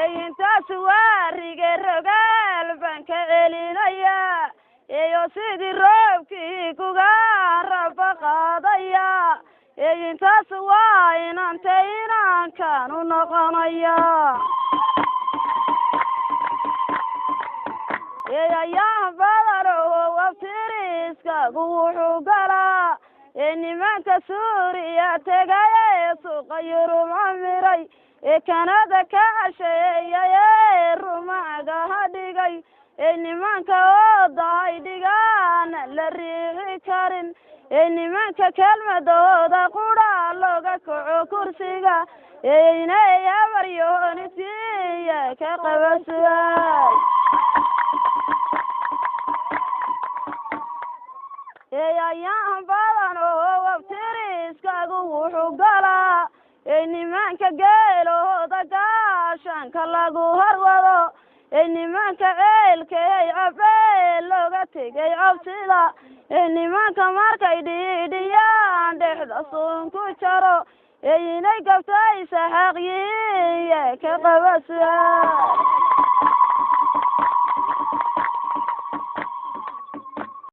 intaas waariga rogaal baan ka celinaya iyo sidii roobkii kuga raba qaadaya intaas waa inaan u noqonaya ayaan badan oo wabtiriskagu wuxuu galaa nimanka Suuriya tagay suuqa Yurub camiray Kanada ka casheeyay rumaga hadigay nimanka oday dhigaan la riixi karin nimanka kelmadooda qura looga kaco kursiga inay abaryoonisiya ka qabasay ayaan badan oo wabtiriskagu wuxuu galaa nimanka geelooda gaashanka lagu harwado nimanka ceelkay cabeel looga tegay cabsida nimanka markay dhidhiyaan dhexda suun ku jaro inay gabtay saxaqyiya ka qabasay